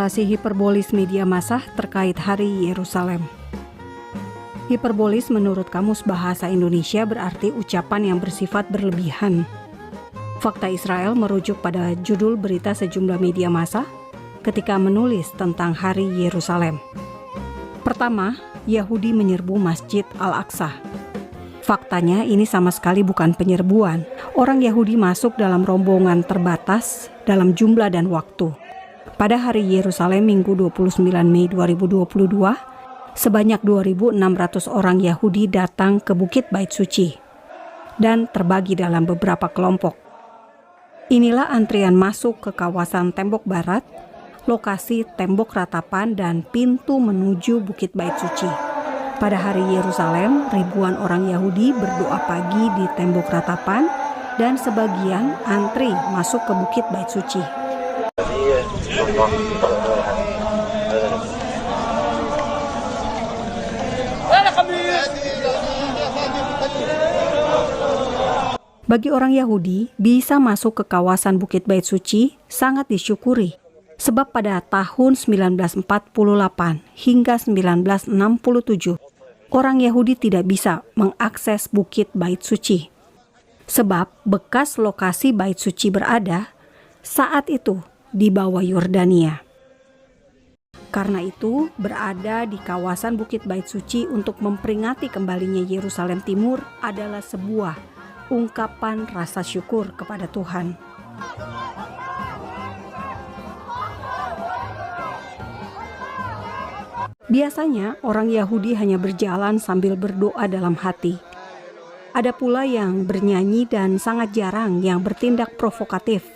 narasi hiperbolis media massa terkait Hari Yerusalem. Hiperbolis menurut Kamus Bahasa Indonesia berarti ucapan yang bersifat berlebihan. Fakta Israel merujuk pada judul berita sejumlah media massa ketika menulis tentang Hari Yerusalem. Pertama, Yahudi menyerbu Masjid Al-Aqsa. Faktanya ini sama sekali bukan penyerbuan. Orang Yahudi masuk dalam rombongan terbatas dalam jumlah dan waktu. Pada hari Yerusalem Minggu 29 Mei 2022, sebanyak 2.600 orang Yahudi datang ke Bukit Bait Suci dan terbagi dalam beberapa kelompok. Inilah antrian masuk ke kawasan tembok barat, lokasi tembok ratapan dan pintu menuju Bukit Bait Suci. Pada hari Yerusalem, ribuan orang Yahudi berdoa pagi di tembok ratapan dan sebagian antri masuk ke Bukit Bait Suci. Bagi orang Yahudi, bisa masuk ke kawasan Bukit Bait Suci sangat disyukuri, sebab pada tahun 1948 hingga 1967, orang Yahudi tidak bisa mengakses Bukit Bait Suci. Sebab bekas lokasi Bait Suci berada saat itu di bawah Yordania. Karena itu, berada di kawasan Bukit Bait Suci untuk memperingati kembalinya Yerusalem Timur adalah sebuah ungkapan rasa syukur kepada Tuhan. Biasanya orang Yahudi hanya berjalan sambil berdoa dalam hati. Ada pula yang bernyanyi dan sangat jarang yang bertindak provokatif.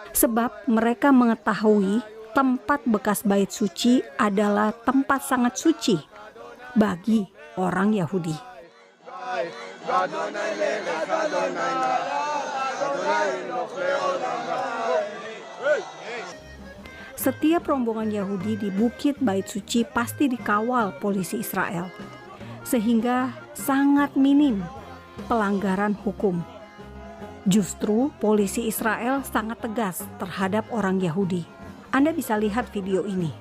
Sebab mereka mengetahui tempat bekas bait suci adalah tempat sangat suci bagi orang Yahudi. Setiap rombongan Yahudi di Bukit Bait Suci pasti dikawal polisi Israel, sehingga sangat minim pelanggaran hukum. Justru polisi Israel sangat tegas terhadap orang Yahudi. Anda bisa lihat video ini.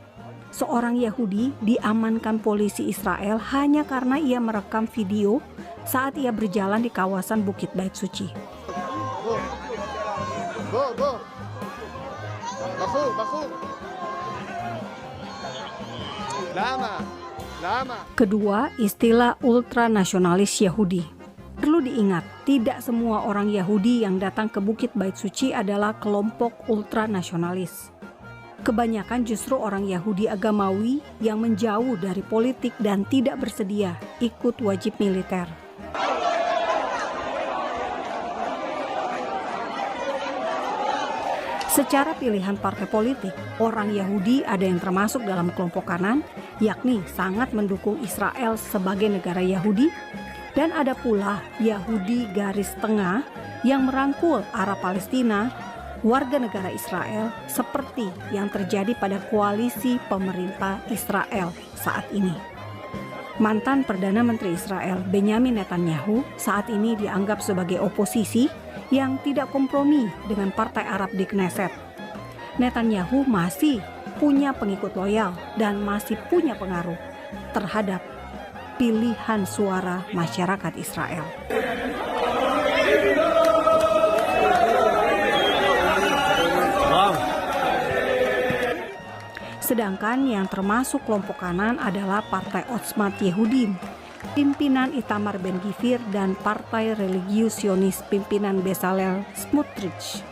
Seorang Yahudi diamankan polisi Israel hanya karena ia merekam video saat ia berjalan di kawasan Bukit Bait Suci. Kedua, istilah ultranasionalis Yahudi. Perlu diingat, tidak semua orang Yahudi yang datang ke Bukit Bait Suci adalah kelompok ultranasionalis. Kebanyakan justru orang Yahudi agamawi yang menjauh dari politik dan tidak bersedia ikut wajib militer. Secara pilihan partai politik, orang Yahudi ada yang termasuk dalam kelompok kanan, yakni sangat mendukung Israel sebagai negara Yahudi, dan ada pula Yahudi garis tengah yang merangkul Arab Palestina, warga negara Israel, seperti yang terjadi pada koalisi pemerintah Israel saat ini. Mantan Perdana Menteri Israel Benyamin Netanyahu saat ini dianggap sebagai oposisi yang tidak kompromi dengan Partai Arab di Knesset. Netanyahu masih punya pengikut loyal dan masih punya pengaruh terhadap pilihan suara masyarakat Israel. Sedangkan yang termasuk kelompok kanan adalah Partai Otzmat Yehudim, pimpinan Itamar Ben-Gvir, dan Partai Religius Zionis pimpinan Bezalel Smotrich.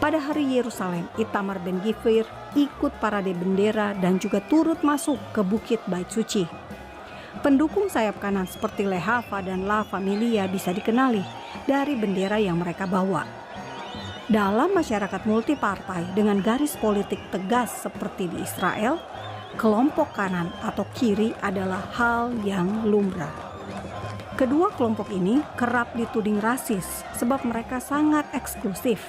Pada hari Yerusalem, Itamar Ben-Gvir ikut parade bendera dan juga turut masuk ke Bukit Bait Suci. Pendukung sayap kanan seperti Lehava dan La Familia bisa dikenali dari bendera yang mereka bawa. Dalam masyarakat multipartai dengan garis politik tegas seperti di Israel, kelompok kanan atau kiri adalah hal yang lumrah. Kedua kelompok ini kerap dituding rasis sebab mereka sangat eksklusif,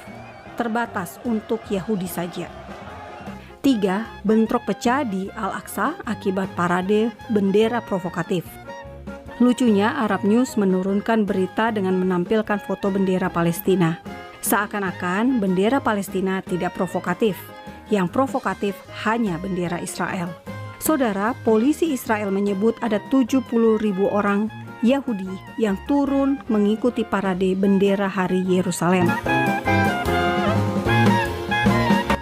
terbatas untuk Yahudi saja. 3. Bentrok pecah di Al-Aqsa akibat parade bendera provokatif. Lucunya, Arab News menurunkan berita dengan menampilkan foto bendera Palestina. Seakan-akan bendera Palestina tidak provokatif, yang provokatif hanya bendera Israel. Saudara, polisi Israel menyebut ada 70.000 orang Yahudi yang turun mengikuti parade bendera Hari Yerusalem.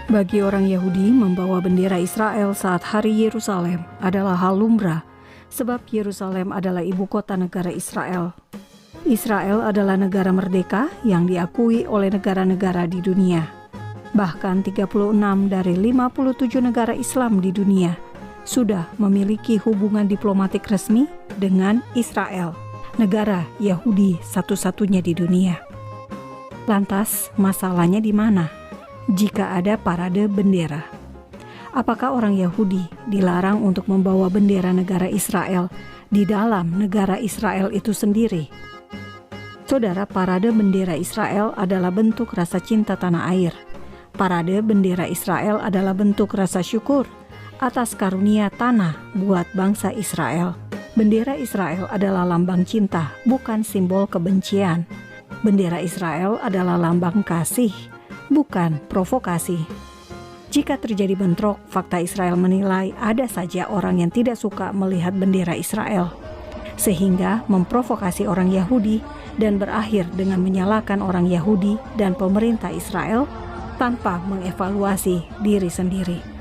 Bagi orang Yahudi, membawa bendera Israel saat Hari Yerusalem adalah hal lumrah, sebab Yerusalem adalah ibu kota negara Israel. Israel adalah negara merdeka yang diakui oleh negara-negara di dunia. Bahkan 36 dari 57 negara Islam di dunia sudah memiliki hubungan diplomatik resmi dengan Israel, negara Yahudi satu-satunya di dunia. Lantas, masalahnya di mana jika ada parade bendera? Apakah orang Yahudi dilarang untuk membawa bendera negara Israel di dalam negara Israel itu sendiri? Saudara, parade bendera Israel adalah bentuk rasa cinta tanah air. Parade bendera Israel adalah bentuk rasa syukur atas karunia tanah buat bangsa Israel. Bendera Israel adalah lambang cinta, bukan simbol kebencian. Bendera Israel adalah lambang kasih, bukan provokasi. Jika terjadi bentrok, Fakta Israel menilai ada saja orang yang tidak suka melihat bendera Israel, sehingga memprovokasi orang Yahudi dan berakhir dengan menyalahkan orang Yahudi dan pemerintah Israel tanpa mengevaluasi diri sendiri.